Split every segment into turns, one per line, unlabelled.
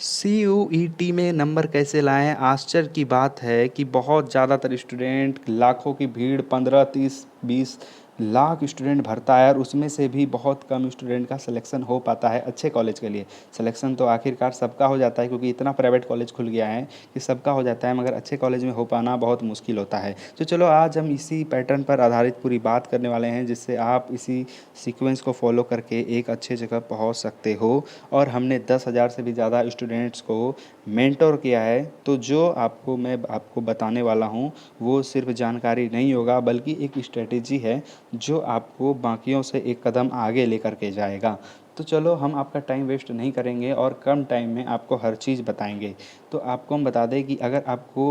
CUET में number कैसे लाएं? आश्चर्य की बात है कि बहुत ज़्यादातर स्टूडेंट, लाखों की भीड़, 15 30 20 लाख स्टूडेंट भरता है और उसमें से भी बहुत कम स्टूडेंट का सिलेक्शन हो पाता है अच्छे कॉलेज के लिए। सिलेक्शन तो आखिरकार सबका हो जाता है क्योंकि इतना प्राइवेट कॉलेज खुल गया है कि सबका हो जाता है, मगर अच्छे कॉलेज में हो पाना बहुत मुश्किल होता है। तो चलो आज हम इसी पैटर्न पर आधारित पूरी बात करने वाले हैं, जिससे आप इसी सीक्वेंस को फॉलो करके एक अच्छे जगह पहुंच सकते हो। और हमने 10,000 से भी ज़्यादा स्टूडेंट्स को मेंटोर किया है। तो जो मैं आपको बताने वाला हूँ वो सिर्फ जानकारी नहीं होगा, बल्कि एक स्ट्रेटेजी है जो आपको बाकियों से एक कदम आगे लेकर के जाएगा। तो चलो हम आपका टाइम वेस्ट नहीं करेंगे और कम टाइम में आपको हर चीज़ बताएंगे। तो आपको हम बता दें कि अगर आपको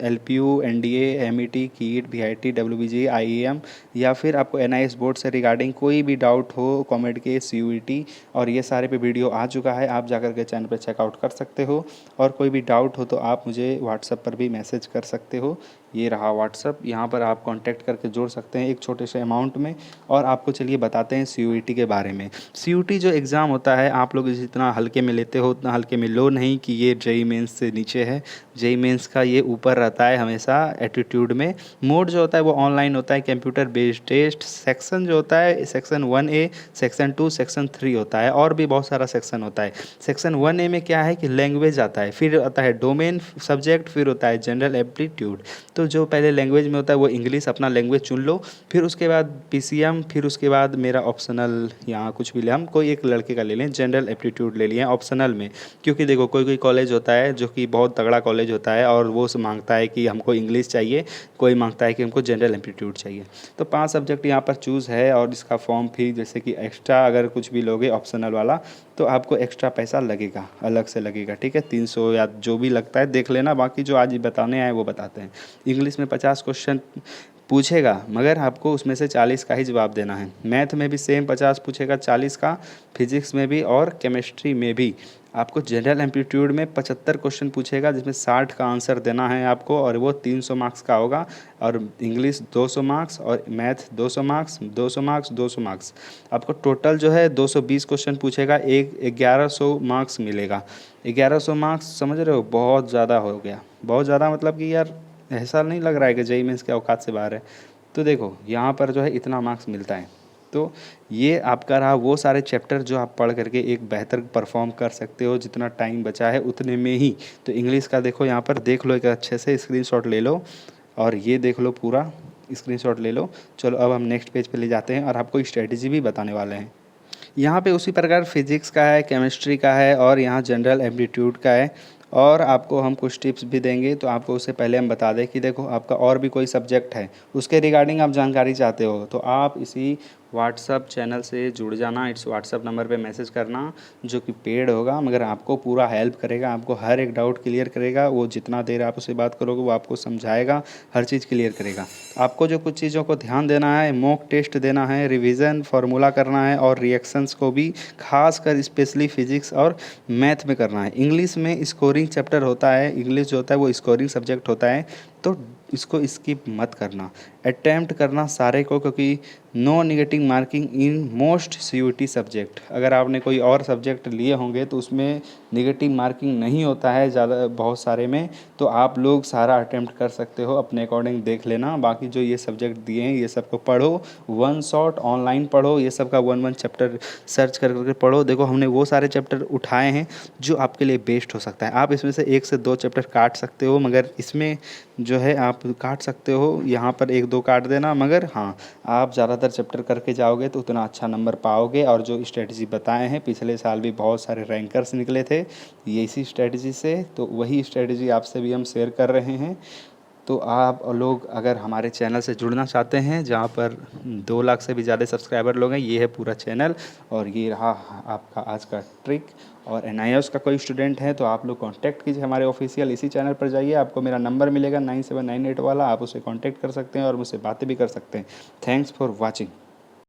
LPU, NDA, MET, KEET, VIT, WBG, IEM या फिर आपको NIS बोर्ड से रिगार्डिंग कोई भी डाउट हो, कॉमेड के, CUET और ये सारे पे वीडियो आ चुका है, आप जाकर के चैनल पर चेकआउट कर सकते हो। और कोई भी डाउट हो तो आप मुझे व्हाट्सएप पर भी मैसेज कर सकते हो। ये रहा व्हाट्सअप, यहाँ पर आप कांटेक्ट करके जोड़ सकते हैं एक छोटे से अमाउंट में। और आपको चलिए बताते हैं CUET के बारे में। CUET जो एग्ज़ाम होता है, आप लोग जितना हल्के में लेते हो उतना हल्के में लो नहीं कि ये JEE मेंस से नीचे है। JEE मेंस का ये ऊपर रहता है हमेशा एटीट्यूड में। मोड जो होता है वो ऑनलाइन होता है, कंप्यूटर बेस्ड टेस्ट। सेक्शन जो होता है सेक्शन 1A, सेक्शन 2, सेक्शन 3 होता है और भी बहुत सारा सेक्शन होता है। सेक्शन 1A में क्या है कि लैंग्वेज आता है, फिर आता है डोमेन सब्जेक्ट, फिर होता है जनरल एप्टीट्यूड। तो जो पहले लैंग्वेज में होता है वो इंग्लिश, अपना लैंग्वेज चुन लो। फिर उसके बाद PCM, फिर उसके बाद मेरा ऑप्शनल, यहाँ कुछ भी ले, हम कोई एक लड़के का ले लें, जनरल एप्टीट्यूड ले लिए ऑप्शनल में। क्योंकि देखो कोई कोई कॉलेज होता है जो कि बहुत तगड़ा कॉलेज होता है और वो मांगता है कि हमको इंग्लिश चाहिए, कोई मांगता है कि हमको जनरल एप्टीट्यूड चाहिए। तो 5 सब्जेक्ट यहाँ पर चूज़ है और इसका फॉर्म फी जैसे कि एक्स्ट्रा अगर कुछ भी लोगे ऑप्शनल वाला तो आपको एक्स्ट्रा पैसा लगेगा, अलग से लगेगा, ठीक है। 300 या जो भी लगता है देख लेना। बाकी जो आज बताने आए वो बताते हैं। इंग्लिश में 50 क्वेश्चन पूछेगा, मगर आपको उसमें से 40 का ही जवाब देना है। मैथ में भी सेम 50 पूछेगा, 40 का। फिजिक्स में भी और केमिस्ट्री में भी। आपको जनरल एप्टीट्यूड में 75 क्वेश्चन पूछेगा जिसमें 60 का आंसर देना है आपको और वो 300 मार्क्स का होगा। और इंग्लिश 200 मार्क्स और मैथ 200 मार्क्स, 200 मार्क्स, 200 मार्क्स। आपको टोटल जो है 220 क्वेश्चन पूछेगा, एक 1100 मार्क्स मिलेगा। 1100 मार्क्स समझ रहे हो, बहुत ज़्यादा हो गया। बहुत ज़्यादा मतलब कि यार ऐसा नहीं लग रहा है कि JEE मेंस के औकात से बाहर है। तो देखो यहाँ पर जो है इतना मार्क्स मिलता है। तो ये आपका रहा वो सारे चैप्टर जो आप पढ़ करके एक बेहतर परफॉर्म कर सकते हो, जितना टाइम बचा है उतने में ही। तो इंग्लिश का देखो यहाँ पर देख लो, एक अच्छे से स्क्रीनशॉट ले लो और ये देख लो, पूरा स्क्रीनशॉट ले लो। चलो अब हम नेक्स्ट पेज पे ले जाते हैं और आपको स्ट्रेटजी भी बताने वाले हैं। यहाँ पे उसी प्रकार फिजिक्स का है, केमिस्ट्री का है और यहाँ जनरल एप्टीट्यूड का है। और आपको हम कुछ टिप्स भी देंगे। तो आपको उससे पहले हम बता दें कि देखो आपका और भी कोई सब्जेक्ट है उसके रिगार्डिंग आप जानकारी चाहते हो तो आप इसी व्हाट्सअप चैनल से जुड़ जाना। इस व्हाट्सअप नंबर पे मैसेज करना जो कि पेड होगा, मगर आपको पूरा हेल्प करेगा, आपको हर एक डाउट क्लियर करेगा। वो जितना देर आप उससे बात करोगे वो आपको समझाएगा, हर चीज़ क्लियर करेगा। आपको जो कुछ चीज़ों को ध्यान देना है, मॉक टेस्ट देना है, रिवीजन, फार्मूला करना है और रिएक्शंस को भी खास कर स्पेशली फिजिक्स और मैथ में करना है। इंग्लिश में स्कोरिंग चैप्टर होता है, इंग्लिश जो होता है वो स्कोरिंग सब्जेक्ट होता है। तो इसको स्किप मत करना, अटैम्प्ट करना सारे को, क्योंकि no negative marking in most CUET subject. अगर आपने कोई और सब्जेक्ट लिए होंगे तो उसमें नेगेटिव मार्किंग नहीं होता है ज़्यादा, बहुत सारे में। तो आप लोग सारा अटैम्प्ट कर सकते हो, अपने अकॉर्डिंग देख लेना। बाकी जो ये सब्जेक्ट दिए हैं ये सबको पढ़ो, वन शॉट ऑनलाइन पढ़ो, ये सब का वन चैप्टर सर्च कर करके पढ़ो। देखो हमने वो सारे चैप्टर उठाए हैं जो आपके लिए बेस्ट हो सकता है। आप इसमें से 1 से 2 चैप्टर काट सकते हो, मगर इसमें जो है आप काट सकते हो, यहाँ पर 1-2 काट देना। मगर हाँ, आप ज़्यादातर चैप्टर करके जाओगे तो उतना अच्छा नंबर पाओगे। और जो स्ट्रेटजी बताए हैं, पिछले साल भी बहुत सारे रैंकर्स निकले थे ये इसी स्ट्रेटजी से, तो वही स्ट्रेटजी आपसे भी हम शेयर कर रहे हैं। तो आप लोग अगर हमारे चैनल से जुड़ना चाहते हैं जहाँ पर 2 लाख से भी ज़्यादा सब्सक्राइबर लोग हैं, ये है पूरा चैनल। और ये रहा आपका आज का ट्रिक। और NIOS का कोई स्टूडेंट है तो आप लोग कांटेक्ट कीजिए हमारे ऑफिशियल इसी चैनल पर जाइए, आपको मेरा नंबर मिलेगा 9798 वाला, आप उसे कांटेक्ट कर सकते हैं और मुझसे बातें भी कर सकते हैं। Thanks for watching.